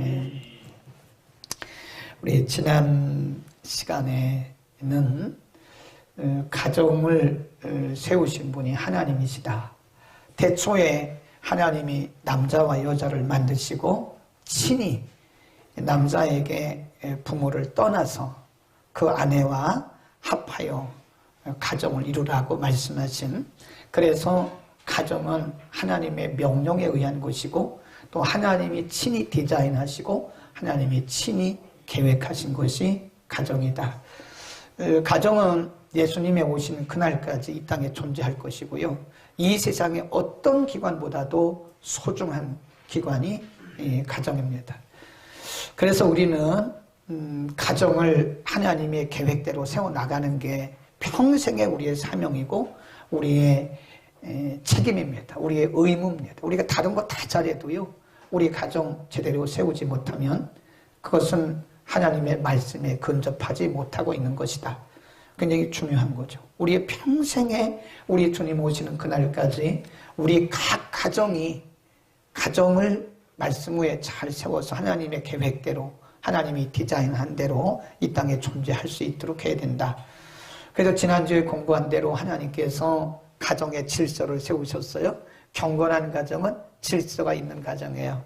아멘. 우리 지난 시간에는 가정을 세우신 분이 하나님이시다. 태초에 하나님이 남자와 여자를 만드시고 친히 남자에게 부모를 떠나서 그 아내와 합하여 가정을 이루라고 말씀하신, 그래서 가정은 하나님의 명령에 의한 것이고 또 하나님이 친히 디자인하시고 하나님이 친히 계획하신 것이 가정이다. 가정은 예수님의 오시는 그날까지 이 땅에 존재할 것이고요. 이 세상의 어떤 기관보다도 소중한 기관이 가정입니다. 그래서 우리는 가정을 하나님의 계획대로 세워나가는 게 평생의 우리의 사명이고 우리의 책임입니다. 우리의 의무입니다. 우리가 다른 거 다 잘해도요, 우리 가정 제대로 세우지 못하면 그것은 하나님의 말씀에 근접하지 못하고 있는 것이다. 굉장히 중요한 거죠. 우리의 평생에 우리 주님 오시는 그날까지 우리 각 가정을 말씀 위에 잘 세워서 하나님의 계획대로 하나님이 디자인한 대로 이 땅에 존재할 수 있도록 해야 된다. 그래서 지난주에 공부한 대로 하나님께서 가정의 질서를 세우셨어요. 경건한 가정은 질서가 있는 가정이에요.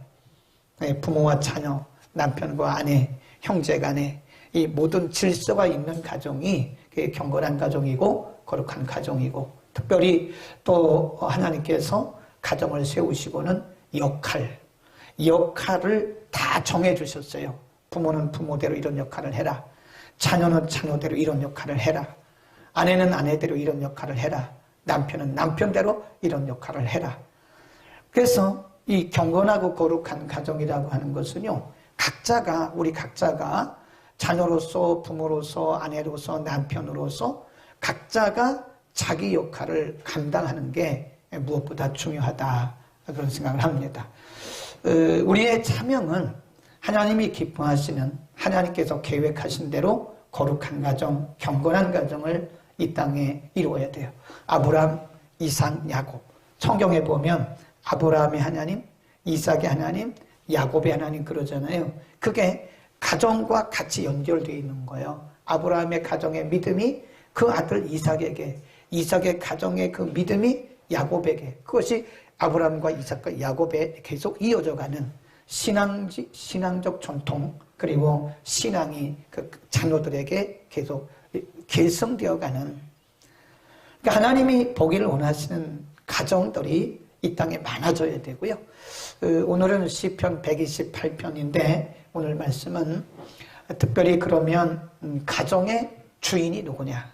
부모와 자녀, 남편과 아내, 형제 간에 이 모든 질서가 있는 가정이 경건한 가정이고 거룩한 가정이고, 특별히 또 하나님께서 가정을 세우시고는 역할을 다 정해주셨어요. 부모는 부모대로 이런 역할을 해라. 자녀는 자녀대로 이런 역할을 해라. 아내는 아내대로 이런 역할을 해라. 남편은 남편대로 이런 역할을 해라. 그래서 이 경건하고 거룩한 가정이라고 하는 것은요, 우리 각자가 자녀로서, 부모로서, 아내로서, 남편으로서 각자가 자기 역할을 감당하는 게 무엇보다 중요하다, 그런 생각을 합니다. 우리의 사명은 하나님이 기뻐하시는, 하나님께서 계획하신 대로 거룩한 가정, 경건한 가정을 이 땅에 이루어야 돼요. 아브라함, 이삭, 야곱. 성경에 보면 아브라함의 하나님, 이삭의 하나님, 야곱의 하나님 그러잖아요. 그게 가정과 같이 연결되어 있는 거예요. 아브라함의 가정의 믿음이 그 아들 이삭에게, 이삭의 가정의 그 믿음이 야곱에게, 그것이 아브라함과 이삭과 야곱에 계속 이어져가는 신앙적 전통, 그리고 신앙이 그 자녀들에게 계속 계승되어가는, 그러니까 하나님이 보기를 원하시는 가정들이 이 땅에 많아져야 되고요. 오늘은 시편 128편인데 오늘 말씀은 특별히 그러면 가정의 주인이 누구냐,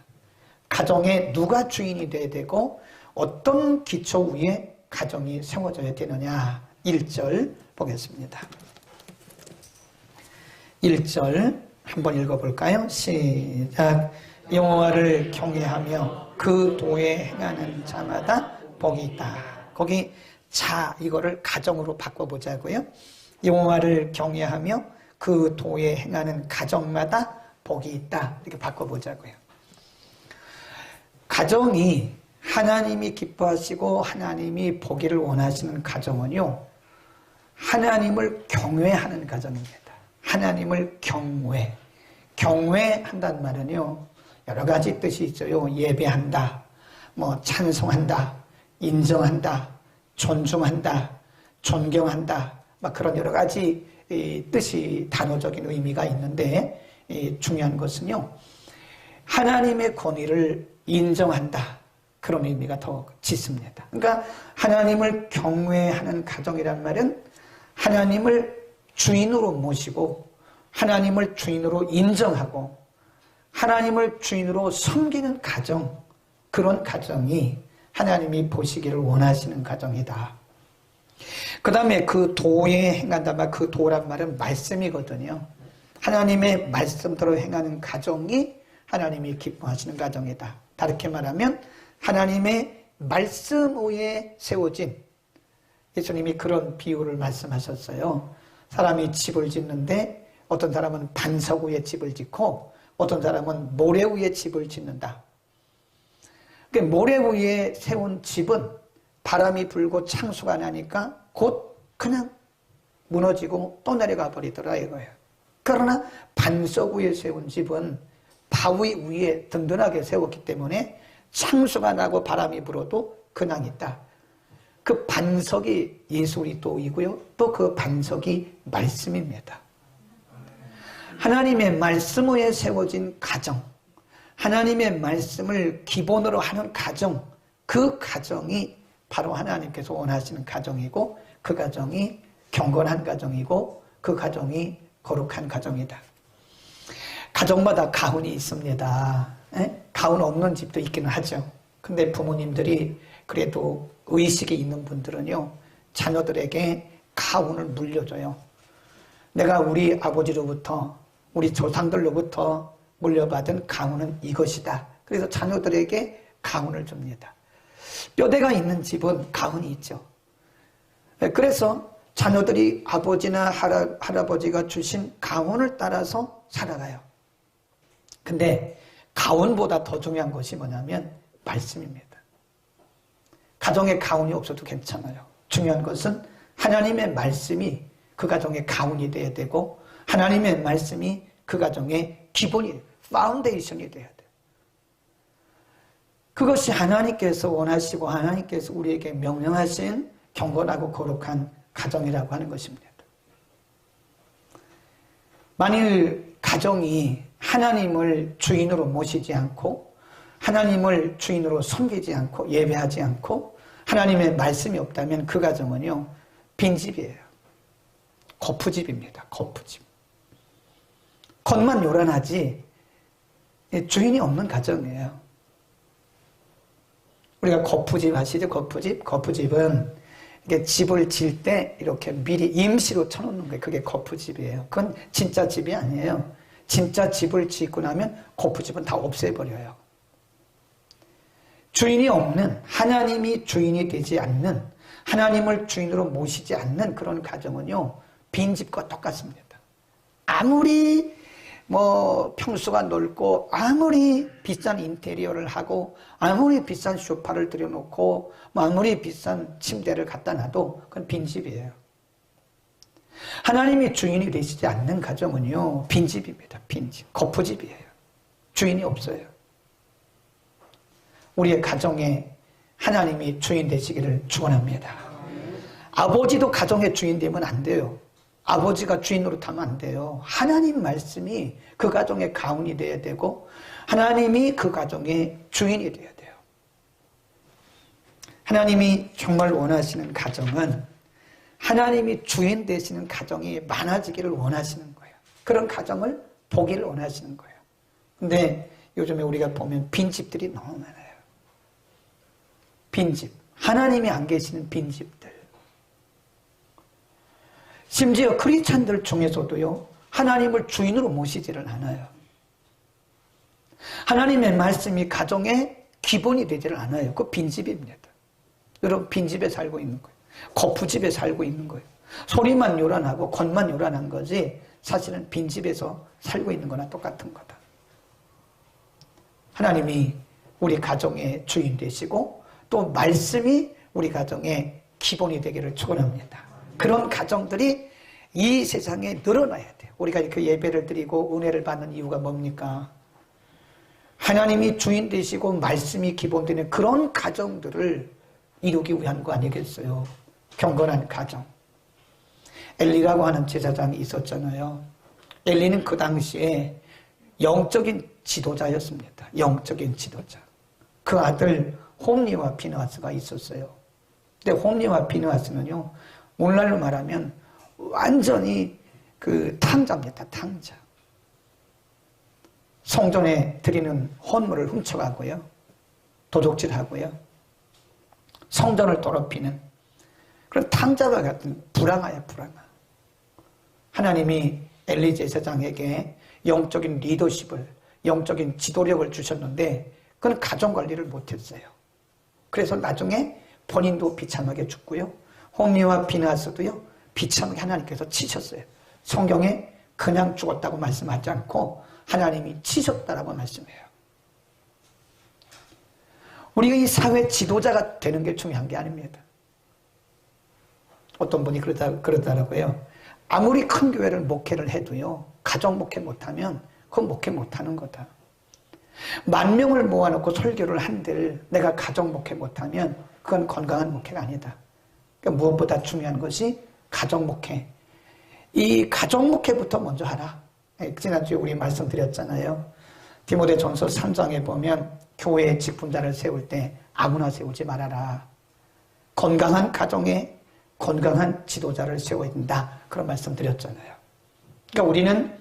가정에 누가 주인이 돼야 되고 어떤 기초 위에 가정이 세워져야 되느냐, 1절 보겠습니다. 1절 한번 읽어볼까요? 시작. 여호와를 경외하며 그 도에 행하는 자마다 복이 있다. 거기 자, 이거를 가정으로 바꿔보자고요. 여호와를 경외하며 그 도에 행하는 가정마다 복이 있다, 이렇게 바꿔보자고요. 가정이 하나님이 기뻐하시고 하나님이 보기를 원하시는 가정은요, 하나님을 경외하는 가정입니다. 하나님을 경외한다는 말은요, 여러 가지 뜻이 있어요. 예배한다, 찬송한다, 인정한다, 존중한다, 존경한다, 그런 여러 가지 뜻이, 단어적인 의미가 있는데, 중요한 것은요, 하나님의 권위를 인정한다, 그런 의미가 더 짙습니다. 그러니까 하나님을 경외하는 가정이란 말은 하나님을 주인으로 모시고 하나님을 주인으로 인정하고 하나님을 주인으로 섬기는 가정, 그런 가정이 하나님이 보시기를 원하시는 가정이다. 그 다음에 그 도에 행한다, 그 도란 말은 말씀이거든요. 하나님의 말씀대로 행하는 가정이 하나님이 기뻐하시는 가정이다. 다르게 말하면 하나님의 말씀 위에 세워진, 예수님이 그런 비유를 말씀하셨어요. 사람이 집을 짓는데 어떤 사람은 반석 위에 집을 짓고 어떤 사람은 모래 위에 집을 짓는다. 그러니까 모래 위에 세운 집은 바람이 불고 창수가 나니까 곧 그냥 무너지고 또 내려가 버리더라 이거예요. 그러나 반석 위에 세운 집은 바위 위에 든든하게 세웠기 때문에 창수가 나고 바람이 불어도 근황이 있다. 그 반석이 예수 그리스도이고요. 또 그 반석이 말씀입니다. 하나님의 말씀 위에 세워진 가정, 하나님의 말씀을 기본으로 하는 가정, 그 가정이 바로 하나님께서 원하시는 가정이고 그 가정이 경건한 가정이고 그 가정이 거룩한 가정이다. 가정마다 가훈이 있습니다. 가훈 없는 집도 있기는 하죠. 근데 부모님들이 그래도 의식이 있는 분들은요, 자녀들에게 가훈을 물려줘요. 내가 우리 아버지로부터, 우리 조상들로부터 물려받은 가훈은 이것이다. 그래서 자녀들에게 가훈을 줍니다. 뼈대가 있는 집은 가훈이 있죠. 그래서 자녀들이 아버지나 할아버지가 주신 가훈을 따라서 살아가요. 근데 가훈보다 더 중요한 것이 뭐냐면 말씀입니다. 가정에 가훈이 없어도 괜찮아요. 중요한 것은 하나님의 말씀이 그 가정의 가훈이 되어야 되고 하나님의 말씀이 그 가정의 기본이, 파운데이션이 돼야 돼요. 그것이 하나님께서 원하시고 하나님께서 우리에게 명령하신 경건하고 거룩한 가정이라고 하는 것입니다. 만일 가정이 하나님을 주인으로 모시지 않고 하나님을 주인으로 섬기지 않고 예배하지 않고 하나님의 말씀이 없다면 그 가정은요, 빈집이에요. 거푸집입니다. 거푸집. 겉만 요란하지 주인이 없는 가정이에요. 우리가 거푸집 아시죠? 거푸집? 거푸집은 이게 집을 질 때 이렇게 미리 임시로 쳐놓는 거예요. 그게 거푸집이에요. 그건 진짜 집이 아니에요. 진짜 집을 짓고 나면 거푸집은 다 없애버려요. 주인이 없는, 하나님이 주인이 되지 않는, 하나님을 주인으로 모시지 않는 그런 가정은요, 빈집과 똑같습니다. 아무리 평수가 넓고 아무리 비싼 인테리어를 하고 아무리 비싼 소파를 들여놓고 아무리 비싼 침대를 갖다 놔도 그건 빈집이에요. 하나님이 주인이 되시지 않는 가정은요, 빈집입니다. 빈집, 거푸집이에요. 주인이 없어요. 우리의 가정에 하나님이 주인 되시기를 축원합니다. 아버지도 가정의 주인 되면 안 돼요. 아버지가 주인 노릇하면 안 돼요. 하나님 말씀이 그 가정의 가훈이 되어야 되고 하나님이 그 가정의 주인이 되어야 돼요. 하나님이 정말 원하시는 가정은 하나님이 주인 되시는 가정이 많아지기를 원하시는 거예요. 그런 가정을 보기를 원하시는 거예요. 근데 요즘에 우리가 보면 빈집들이 너무 많아요. 빈집. 하나님이 안 계시는 빈집들. 심지어 크리스찬들 중에서도요, 하나님을 주인으로 모시지를 않아요. 하나님의 말씀이 가정의 기본이 되지를 않아요. 그 빈집입니다. 여러분, 빈집에 살고 있는 거예요. 거푸집에 살고 있는 거예요. 소리만 요란하고 겉만 요란한 거지 사실은 빈집에서 살고 있는 거나 똑같은 거다. 하나님이 우리 가정의 주인 되시고 또 말씀이 우리 가정의 기본이 되기를 축원합니다. 그런 가정들이 이 세상에 늘어나야 돼요. 우리가 그 예배를 드리고 은혜를 받는 이유가 뭡니까? 하나님이 주인 되시고 말씀이 기본 되는 그런 가정들을 이루기 위한 거 아니겠어요? 경건한 가정. 엘리라고 하는 제사장이 있었잖아요. 엘리는 그 당시에 영적인 지도자였습니다. 영적인 지도자. 그 아들 홈리와 비느하스가 있었어요. 근데 홈리와 비느하스는요, 오늘날로 말하면 완전히 그 탕자입니다. 탕자. 성전에 드리는 헌물을 훔쳐가고요. 도적질하고요. 성전을 더럽히는 그런 탕자와 같은 불황아야, 불황아. 하나님이 엘리 제사장에게 영적인 리더십을, 영적인 지도력을 주셨는데 그건 가정관리를 못했어요. 그래서 나중에 본인도 비참하게 죽고요. 홈리와 비느하스도요, 비참하게 하나님께서 치셨어요. 성경에 그냥 죽었다고 말씀하지 않고 하나님이 치셨다라고 말씀해요. 우리가 이 사회 지도자가 되는 게 중요한 게 아닙니다. 어떤 분이 그러더라고요. 아무리 큰 교회를 목회를 해도요, 가정 목회 못하면 그건 목회 못하는 거다. 10,000명을 모아놓고 설교를 한들 내가 가정 목회 못하면 그건 건강한 목회가 아니다. 그러니까 무엇보다 중요한 것이 가정 목회. 이 가정 목회부터 먼저 하라. 지난주에 우리 말씀드렸잖아요. 디모데전서 3장에 보면 교회의 직분자를 세울 때 아무나 세우지 말아라. 건강한 가정에 건강한 지도자를 세워야 된다. 그런 말씀 드렸잖아요. 그러니까 우리는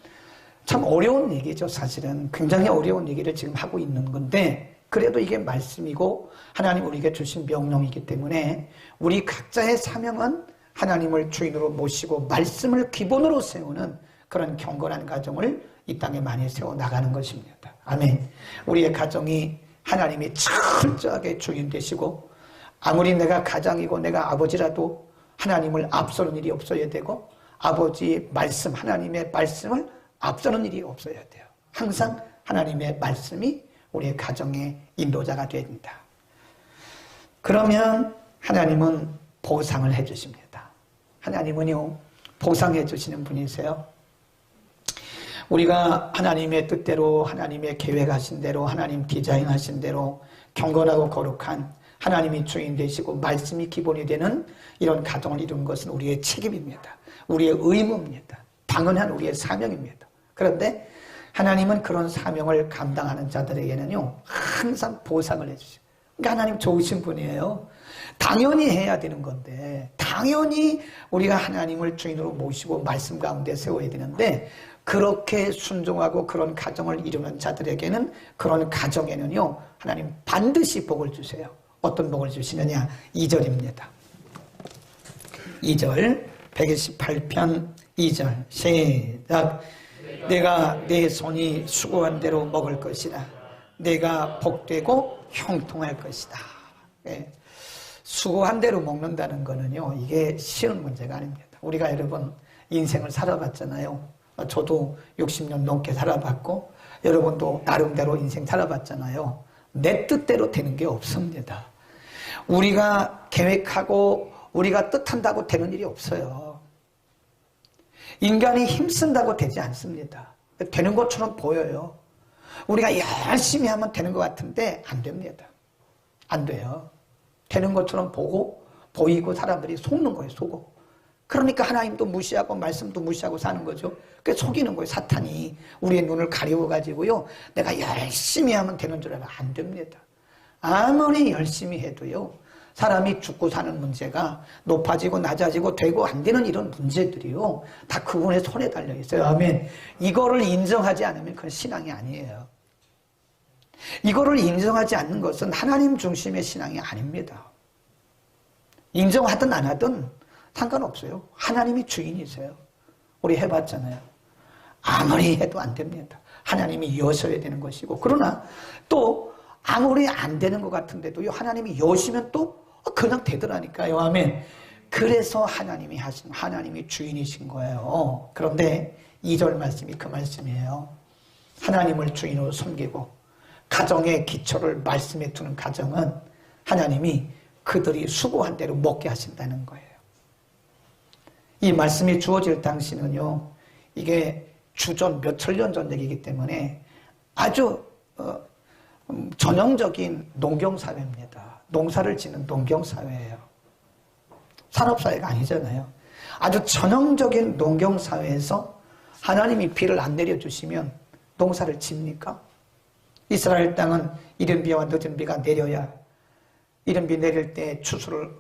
참 어려운 얘기죠. 사실은 굉장히 어려운 얘기를 지금 하고 있는 건데 그래도 이게 말씀이고 하나님 우리에게 주신 명령이기 때문에 우리 각자의 사명은 하나님을 주인으로 모시고 말씀을 기본으로 세우는 그런 경건한 가정을 이 땅에 많이 세워나가는 것입니다. 아멘. 우리의 가정이 하나님이 철저하게 주인 되시고 아무리 내가 가장이고 내가 아버지라도 하나님을 앞서는 일이 없어야 되고 아버지의 말씀, 하나님의 말씀을 앞서는 일이 없어야 돼요. 항상 하나님의 말씀이 우리의 가정의 인도자가 되어야 된다. 그러면 하나님은 보상을 해주십니다. 하나님은요, 보상해 주시는 분이세요. 우리가 하나님의 뜻대로 하나님의 계획하신 대로 하나님 디자인하신 대로 경건하고 거룩한 하나님이 주인 되시고 말씀이 기본이 되는 이런 가정을 이루는 것은 우리의 책임입니다. 우리의 의무입니다. 당연한 우리의 사명입니다. 그런데 하나님은 그런 사명을 감당하는 자들에게는요 항상 보상을 해주셔요. 그러니까 하나님 좋으신 분이에요. 당연히 해야 되는 건데 당연히 우리가 하나님을 주인으로 모시고 말씀 가운데 세워야 되는데 그렇게 순종하고 그런 가정을 이루는 자들에게는 그런 가정에는요 하나님 반드시 복을 주세요. 어떤 복을 주시느냐? 2절입니다. 2절 128편 2절 시작. 내가 내 손이 수고한 대로 먹을 것이다. 내가 복되고 형통할 것이다. 네. 수고한 대로 먹는다는 거는요 이게 쉬운 문제가 아닙니다. 우리가 여러분 인생을 살아봤잖아요. 저도 60년 넘게 살아봤고 여러분도 나름대로 인생 살아봤잖아요. 내 뜻대로 되는 게 없습니다. 우리가 계획하고 우리가 뜻한다고 되는 일이 없어요. 인간이 힘쓴다고 되지 않습니다. 되는 것처럼 보여요. 우리가 열심히 하면 되는 것 같은데 안 됩니다. 안 돼요. 되는 것처럼 보이고 사람들이 속는 거예요. 속고. 그러니까 하나님도 무시하고 말씀도 무시하고 사는 거죠. 그게 속이는 거예요. 사탄이 우리의 눈을 가리워가지고요. 내가 열심히 하면 되는 줄 알아. 안 됩니다. 아무리 열심히 해도요. 사람이 죽고 사는 문제가 높아지고 낮아지고 되고 안 되는 이런 문제들이요. 다 그분의 손에 달려 있어요. 아멘. 이거를 인정하지 않으면 그건 신앙이 아니에요. 이거를 인정하지 않는 것은 하나님 중심의 신앙이 아닙니다. 인정하든 안 하든 상관없어요. 하나님이 주인이세요. 우리 해봤잖아요. 아무리 해도 안 됩니다. 하나님이 여셔야 되는 것이고 그러나 또 아무리 안 되는 것 같은데도요. 하나님이 여시면 또 그냥 되더라니까요. 아멘. 그래서 하나님이 주인이신 거예요. 그런데 2절 말씀이 그 말씀이에요. 하나님을 주인으로 섬기고 가정의 기초를 말씀에 두는 가정은 하나님이 그들이 수고한 대로 먹게 하신다는 거예요. 이 말씀이 주어질 당시는요. 이게 주전 몇천 년 전 얘기이기 때문에 아주 전형적인 농경사회입니다. 농사를 짓는 농경사회예요. 산업사회가 아니잖아요. 아주 전형적인 농경사회에서 하나님이 비를 안 내려주시면 농사를 짓니까? 이스라엘 땅은 이른 비와 늦은 비가 내려야 이른 비 내릴 때 추수를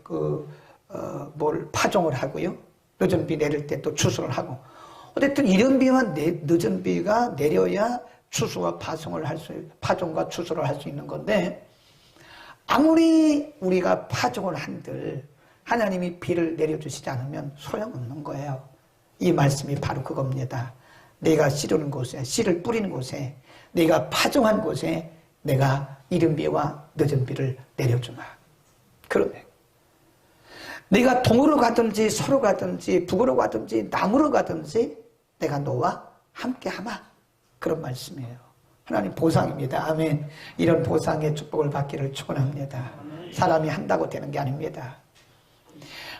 파종을 하고요. 늦은 비 내릴 때 또 추수를 하고 어쨌든 이른 비와 늦은 비가 내려야 추수와 파종과 추수를 할 수 있는 건데 아무리 우리가 파종을 한들 하나님이 비를 내려주시지 않으면 소용없는 거예요. 이 말씀이 바로 그겁니다. 내가 씨르는 곳에 씨를 뿌리는 곳에 내가 파종한 곳에 내가 이른 비와 늦은 비를 내려주마. 그러네. 내가 동으로 가든지 서로 가든지 북으로 가든지 남으로 가든지 내가 너와 함께하마. 그런 말씀이에요. 하나님 보상입니다. 아멘. 이런 보상의 축복을 받기를 축원합니다. 사람이 한다고 되는 게 아닙니다.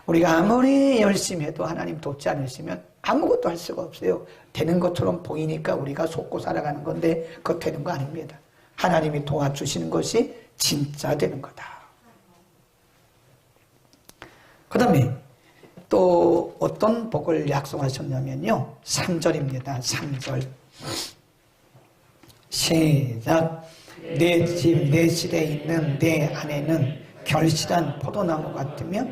우리가 아무리 열심히 해도 하나님 돕지 않으시면 아무것도 할 수가 없어요. 되는 것처럼 보이니까 우리가 속고 살아가는 건데 그거 되는 거 아닙니다. 하나님이 도와주시는 것이 진짜 되는 거다. 그 다음에 또 어떤 복을 약속하셨냐면요. 3절입니다. 3절. 시작. 내 집, 내 실에 있는 내 아내는 결실한 포도나무 같으며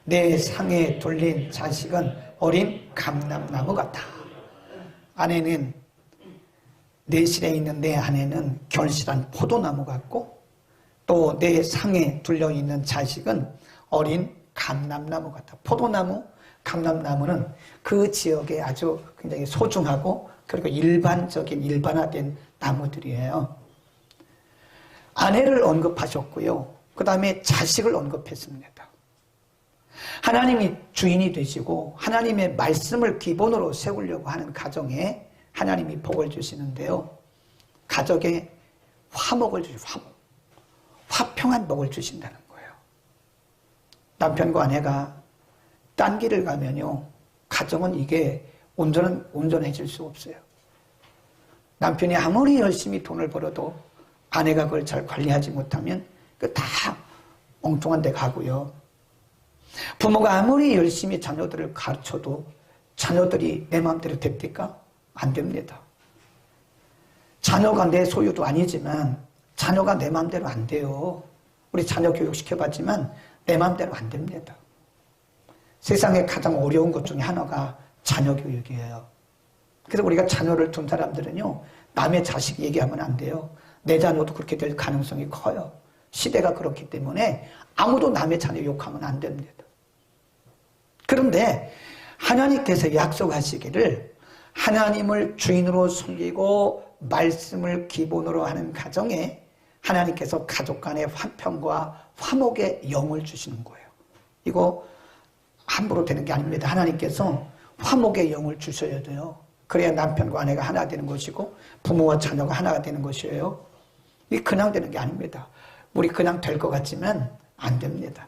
내 상에 둘린 자식은 어린 감람나무 같아. 아내는 내 실에 있는 내 아내는 결실한 포도나무 같고 또 내 상에 둘려있는 자식은 어린 감람나무 같아. 포도나무, 감람나무는 그 지역에 아주 굉장히 소중하고 그리고 일반화된 나무들이에요. 아내를 언급하셨고요. 그 다음에 자식을 언급했습니다. 하나님이 주인이 되시고 하나님의 말씀을 기본으로 세우려고 하는 가정에 하나님이 복을 주시는데요. 가족에 화목을 주시고 화평한 복을 주신다는 거예요. 남편과 아내가 딴 길을 가면요. 가정은 이게 온전해질 수 없어요. 남편이 아무리 열심히 돈을 벌어도 아내가 그걸 잘 관리하지 못하면 그 다 엉뚱한 데 가고요. 부모가 아무리 열심히 자녀들을 가르쳐도 자녀들이 내 마음대로 됩니까? 안 됩니다. 자녀가 내 소유도 아니지만 자녀가 내 마음대로 안 돼요. 우리 자녀 교육시켜봤지만 내 마음대로 안 됩니다. 세상에 가장 어려운 것 중에 하나가 자녀 교육이에요. 그래서 우리가 자녀를 둔 사람들은요. 남의 자식 얘기하면 안 돼요. 내 자녀도 그렇게 될 가능성이 커요. 시대가 그렇기 때문에 아무도 남의 자녀 욕하면 안 됩니다. 그런데 하나님께서 약속하시기를 하나님을 주인으로 섬기고 말씀을 기본으로 하는 가정에 하나님께서 가족 간의 화평과 화목의 영을 주시는 거예요. 이거 함부로 되는 게 아닙니다. 하나님께서 화목의 영을 주셔야 돼요. 그래야 남편과 아내가 하나 되는 것이고 부모와 자녀가 하나가 되는 것이에요. 이게 그냥 되는 게 아닙니다. 우리 그냥 될 것 같지만 안 됩니다.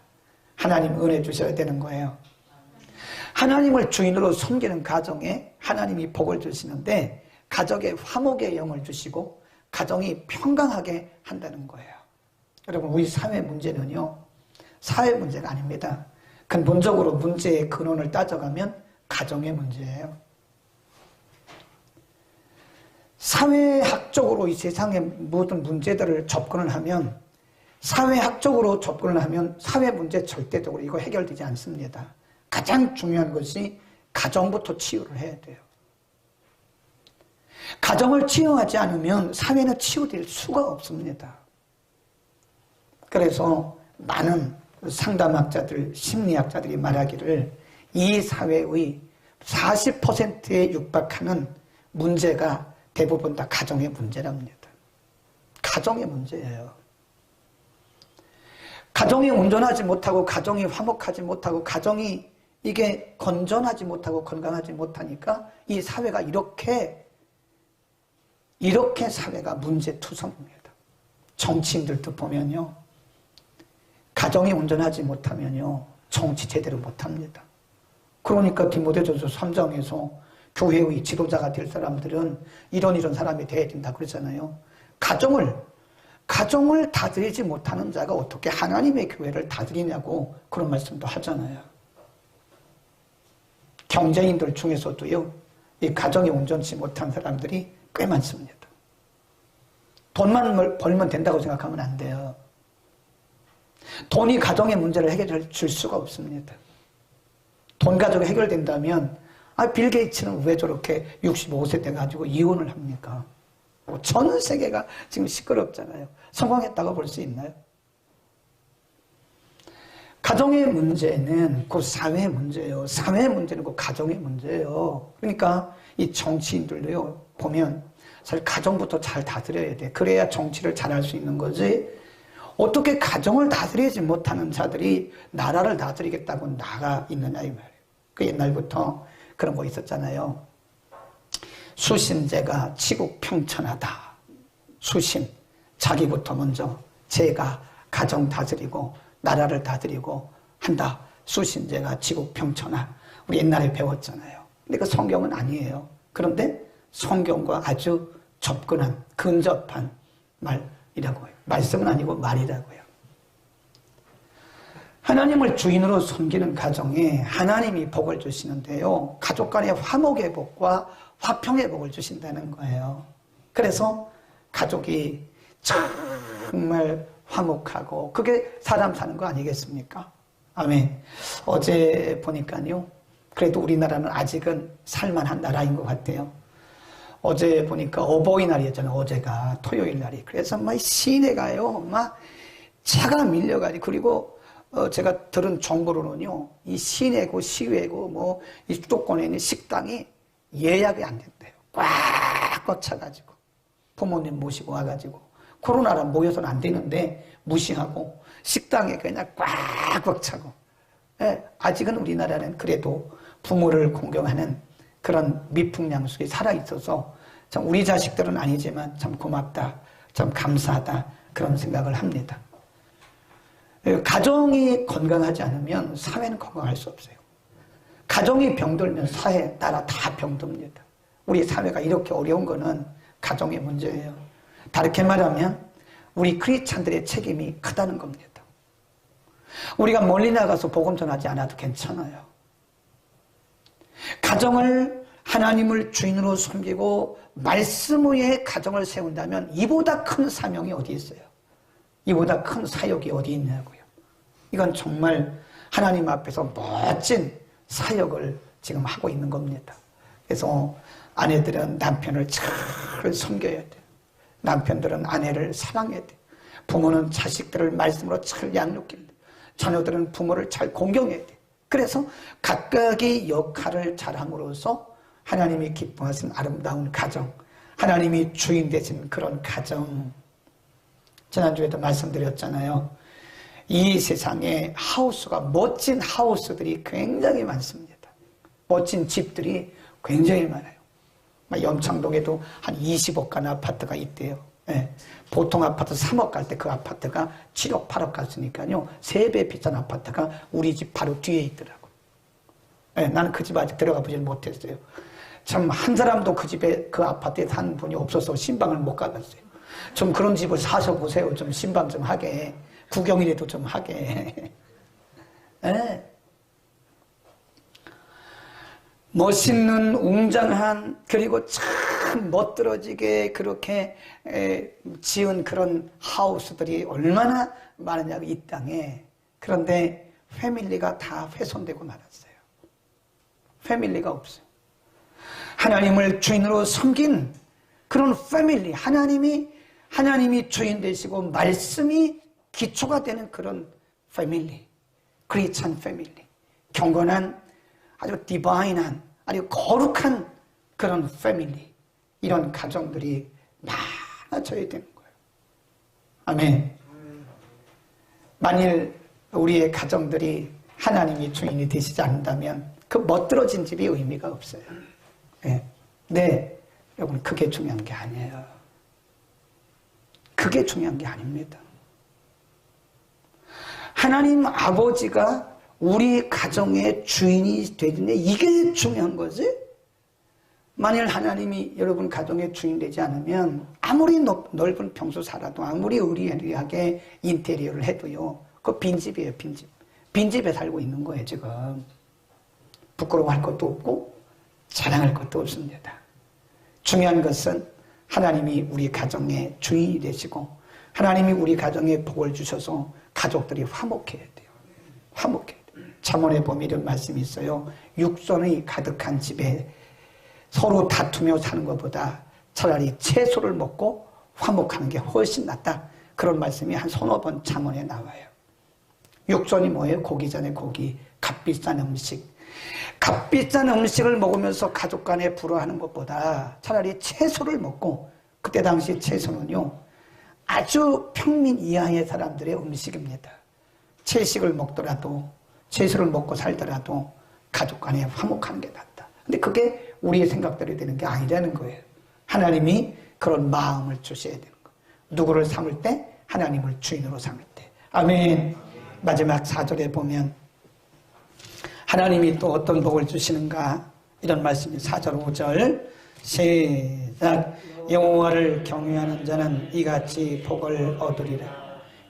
하나님 은혜 주셔야 되는 거예요. 하나님을 주인으로 섬기는 가정에 하나님이 복을 주시는데 가족에 화목의 영을 주시고 가정이 평강하게 한다는 거예요. 여러분 우리 사회 문제는요. 사회 문제가 아닙니다. 근본적으로 문제의 근원을 따져가면 가정의 문제예요. 사회학적으로 이 세상의 모든 문제들을 접근을 하면 사회학적으로 접근을 하면 사회 문제 절대적으로 이거 해결되지 않습니다. 가장 중요한 것이 가정부터 치유를 해야 돼요. 가정을 치유하지 않으면 사회는 치유될 수가 없습니다. 그래서 많은 상담학자들, 심리학자들이 말하기를 이 사회의 40%에 육박하는 문제가 대부분 다 가정의 문제랍니다. 가정의 문제예요. 가정이 온전하지 못하고 가정이 화목하지 못하고 가정이 이게 건전하지 못하고 건강하지 못하니까 이 사회가 이렇게 사회가 문제투성입니다. 정치인들도 보면요. 가정이 온전하지 못하면요. 정치 제대로 못합니다. 그러니까 디모데전서 3장에서 교회의 지도자가 될 사람들은 이런 사람이 돼야 된다 그러잖아요. 가정을 다스리지 못하는 자가 어떻게 하나님의 교회를 다스리냐고 그런 말씀도 하잖아요. 경제인들 중에서도요. 이 가정이 온전치 못한 사람들이 꽤 많습니다. 돈만 벌면 된다고 생각하면 안 돼요. 돈이 가정의 문제를 해결해 줄 수가 없습니다. 돈 가지고 해결된다면 빌 게이츠는 왜 저렇게 65세 돼가지고 이혼을 합니까? 전 세계가 지금 시끄럽잖아요. 성공했다고 볼 수 있나요? 가정의 문제는 그 사회의 문제예요. 사회의 문제는 그 가정의 문제예요. 그러니까 이 정치인들도요. 보면 사실 가정부터 잘 다스려야 돼. 그래야 정치를 잘할 수 있는 거지. 어떻게 가정을 다스리지 못하는 자들이 나라를 다스리겠다고 나가 있느냐 이 말이에요. 그 옛날부터 그런 거 있었잖아요. 수신제가 치국평천하다. 수신, 자기부터 먼저 제가 가정 다스리고 나라를 다스리고 한다. 수신제가 치국평천하. 우리 옛날에 배웠잖아요. 근데 그 성경은 아니에요. 그런데 성경과 아주 접근한, 근접한 말이라고 해요. 말씀은 아니고 말이라고요. 하나님을 주인으로 섬기는 가정에 하나님이 복을 주시는데요. 가족 간의 화목의 복과 화평의 복을 주신다는 거예요. 그래서 가족이 정말 화목하고 그게 사람 사는 거 아니겠습니까? 아멘. 어제 보니까요. 그래도 우리나라는 아직은 살만한 나라인 것 같아요. 어제 보니까 어버이날이었잖아요. 어제가 토요일 날이. 그래서 막 시내가요. 막 차가 밀려가지고 그리고 제가 들은 정보로는요. 이 시내고 시외고 뭐 이 수도권에 있는 식당이 예약이 안 된대요. 꽉 차가지고 부모님 모시고 와가지고 코로나라 모여서는 안 되는데 무시하고 식당에 그냥 꽉 차고. 예, 아직은 우리나라는 그래도 부모를 공경하는 그런 미풍양속이 살아있어서 참 우리 자식들은 아니지만 참 고맙다, 참 감사하다 그런 생각을 합니다. 가정이 건강하지 않으면 사회는 건강할 수 없어요. 가정이 병들면 사회, 나라 다 병듭니다. 우리 사회가 이렇게 어려운 거는 가정의 문제예요. 다르게 말하면 우리 크리스찬들의 책임이 크다는 겁니다. 우리가 멀리 나가서 복음 전하지 않아도 괜찮아요. 가정을 하나님을 주인으로 섬기고 말씀 위에 가정을 세운다면 이보다 큰 사명이 어디 있어요? 이보다 큰 사역이 어디 있냐고요. 이건 정말 하나님 앞에서 멋진 사역을 지금 하고 있는 겁니다. 그래서 아내들은 남편을 잘 섬겨야 돼요. 남편들은 아내를 사랑해야 돼요. 부모는 자식들을 말씀으로 잘 양육해야 돼요. 자녀들은 부모를 잘 공경해야 돼요. 그래서 각각의 역할을 잘함으로써 하나님이 기뻐하시는 아름다운 가정, 하나님이 주인 되신 그런 가정. 지난주에도 말씀드렸잖아요. 이 세상에 하우스가, 멋진 하우스들이 굉장히 많습니다. 멋진 집들이 굉장히 많아요. 염창동에도 한 20억 간 아파트가 있대요. 예. 보통 아파트 3억 갈 때 그 아파트가 7억, 8억 갔으니까요. 3배 비싼 아파트가 우리 집 바로 뒤에 있더라고요. 예, 나는 그 집 아직 들어가 보질 못했어요. 참 한 사람도 그 집에, 그 아파트에 산 분이 없어서 신방을 못 가봤어요. 좀 그런 집을 사셔보세요. 좀 신방 좀 하게. 구경이라도 좀 하게. 예. 멋있는 웅장한, 그리고 참 멋들어지게 그렇게 지은 그런 하우스들이 얼마나 많으냐고 이 땅에. 그런데 패밀리가 다 훼손되고 말았어요. 패밀리가 없어요. 하나님을 주인으로 섬긴 그런 패밀리, 하나님이 주인 되시고 말씀이 기초가 되는 그런 패밀리, 크리스찬 패밀리, 경건한 아주 디바인한, 아주 거룩한 그런 패밀리, 이런 가정들이 많아져야 되는 거예요. 아멘. 만일 우리의 가정들이 하나님이 주인이 되시지 않는다면 그 멋들어진 집이 의미가 없어요. 네, 여러분, 그게 중요한 게 아니에요. 그게 중요한 게 아닙니다. 하나님 아버지가 우리 가정의 주인이 되는 이게 중요한 거지. 만일 하나님이 여러분 가정의 주인 되지 않으면 아무리 넓은 평수 살아도 아무리 의리하게 인테리어를 해도요, 그거 빈집이에요. 빈집. 빈집에 살고 있는 거예요. 지금 부끄러워할 것도 없고 자랑할 것도 없습니다. 중요한 것은 하나님이 우리 가정의 주인이 되시고 하나님이 우리 가정에 복을 주셔서 가족들이 화목해야 돼요. 화목해야 돼요. 잠언에 보면 이런 말씀이 있어요. 육손이 가득한 집에 서로 다투며 사는 것보다 차라리 채소를 먹고 화목하는 게 훨씬 낫다. 그런 말씀이 한 서너 번 잠언에 나와요. 육손이 뭐예요? 고기 전에 고기, 값비싼 음식. 값비싼 음식을 먹으면서 가족 간에 불화하는 것보다 차라리 채소를 먹고, 그때 당시 채소는요, 아주 평민 이하의 사람들의 음식입니다. 채식을 먹더라도, 채소를 먹고 살더라도 가족 간에 화목하는 게 낫다. 근데 그게 우리의 생각대로 되는 게 아니라는 거예요. 하나님이 그런 마음을 주셔야 되는 거예요. 누구를 삼을 때? 하나님을 주인으로 삼을 때. 아멘. 마지막 4절에 보면 하나님이 또 어떤 복을 주시는가? 이런 말씀이 4절 5절 시작. 여호와를 경외하는 자는 이같이 복을 얻으리라.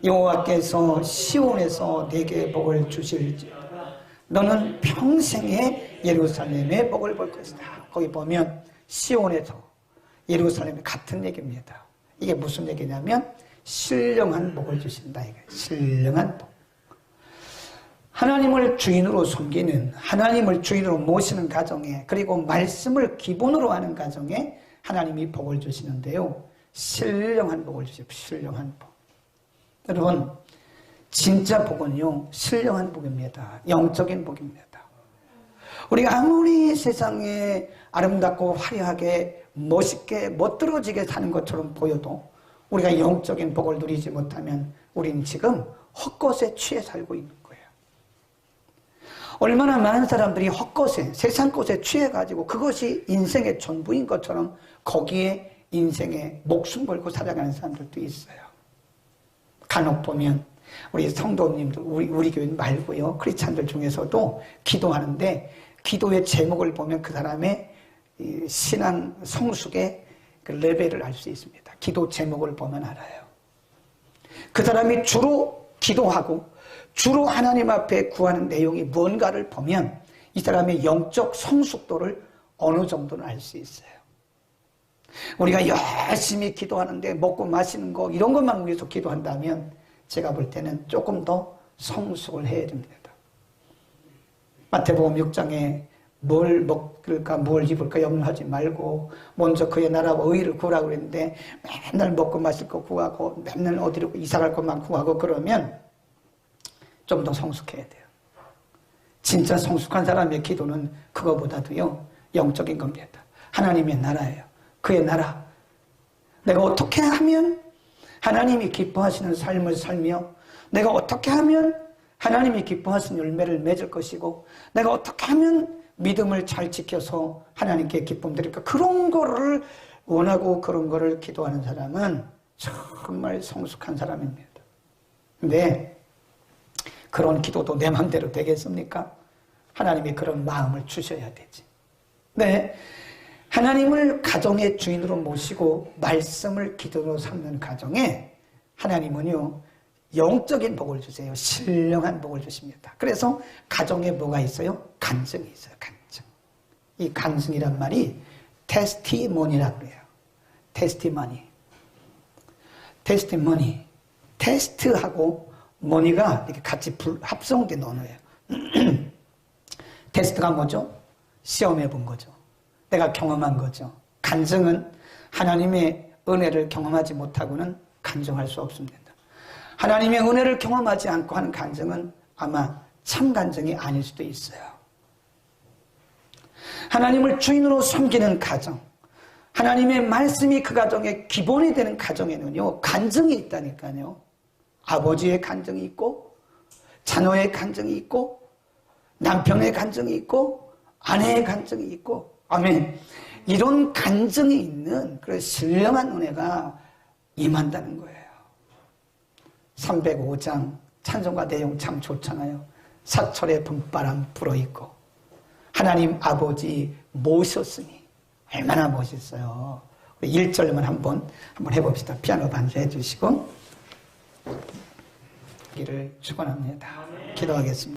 여호와께서 시온에서 내게 복을 주실지어다. 너는 평생에 예루살렘의 복을 볼 것이다. 거기 보면 시온에서 예루살렘이 같은 얘기입니다. 이게 무슨 얘기냐면 신령한 복을 주신다. 이게 신령한 복. 하나님을 주인으로 섬기는, 하나님을 주인으로 모시는 가정에, 그리고 말씀을 기본으로 하는 가정에 하나님이 복을 주시는데요. 신령한 복을 주십시오. 신령한 복. 여러분, 진짜 복은요, 신령한 복입니다. 영적인 복입니다. 우리가 아무리 세상에 아름답고 화려하게 멋있게 멋들어지게 사는 것처럼 보여도 우리가 영적인 복을 누리지 못하면 우리는 지금 헛것에 취해 살고 있는 거예요. 얼마나 많은 사람들이 헛것에, 세상 것에 취해가지고 그것이 인생의 전부인 것처럼 거기에 인생에 목숨 걸고 살아가는 사람들도 있어요. 간혹 보면 우리 성도님들, 우리 교인 말고요, 크리스찬들 중에서도 기도하는데 기도의 제목을 보면 그 사람의 신앙 성숙의 그 레벨을 알 수 있습니다. 기도 제목을 보면 알아요. 그 사람이 주로 기도하고 주로 하나님 앞에 구하는 내용이 뭔가를 보면 이 사람의 영적 성숙도를 어느 정도는 알 수 있어요. 우리가 열심히 기도하는데 먹고 마시는 거 이런 것만 위해서 기도한다면 제가 볼 때는 조금 더 성숙을 해야 됩니다. 마태복음 6장에 뭘 먹을까 뭘 입을까 염려하지 말고 먼저 그의 나라와 의의를 구하라고 그랬는데 맨날 먹고 마실 거 구하고 맨날 어디로 이사갈 것만 구하고 그러면 좀 더 성숙해야 돼요. 진짜 성숙한 사람의 기도는 그거보다도요 영적인 겁니다. 하나님의 나라예요. 그의 나라. 내가 어떻게 하면 하나님이 기뻐하시는 삶을 살며 내가 어떻게 하면 하나님이 기뻐하시는 열매를 맺을 것이고 내가 어떻게 하면 믿음을 잘 지켜서 하나님께 기쁨 드릴까, 그런 거를 원하고 그런 거를 기도하는 사람은 정말 성숙한 사람입니다. 근데 그런 기도도 내 마음대로 되겠습니까? 하나님이 그런 마음을 주셔야 되지. 네, 하나님을 가정의 주인으로 모시고 말씀을 기도로 삼는 가정에 하나님은요 영적인 복을 주세요. 신령한 복을 주십니다. 그래서 가정에 뭐가 있어요? 간증이 있어요. 간증. 이 간증이란 말이 테스티모니라고 그래요. 테스티머니. 테스티머니. 테스트하고 머니가 이렇게 같이 합성된 언어예요. 테스트가 뭐죠? 시험해 본 거죠. 내가 경험한 거죠. 간증은 하나님의 은혜를 경험하지 못하고는 간증할 수 없습니다. 하나님의 은혜를 경험하지 않고 하는 간증은 아마 참 간증이 아닐 수도 있어요. 하나님을 주인으로 섬기는 가정, 하나님의 말씀이 그 가정의 기본이 되는 가정에는요 간증이 있다니까요. 아버지의 간증이 있고 자녀의 간증이 있고 남편의 간증이 있고 아내의 간증이 있고, 아멘. 이런 간증이 있는 그런 신령한 은혜가 임한다는 거예요. 305장 찬송가 내용 참 좋잖아요. 사철의 봄바람 불어있고 하나님 아버지 모셨으니 얼마나 멋있어요. 1절만 한번 해봅시다. 피아노 반주 해주시고 기를 축원합니다. 기도하겠습니다.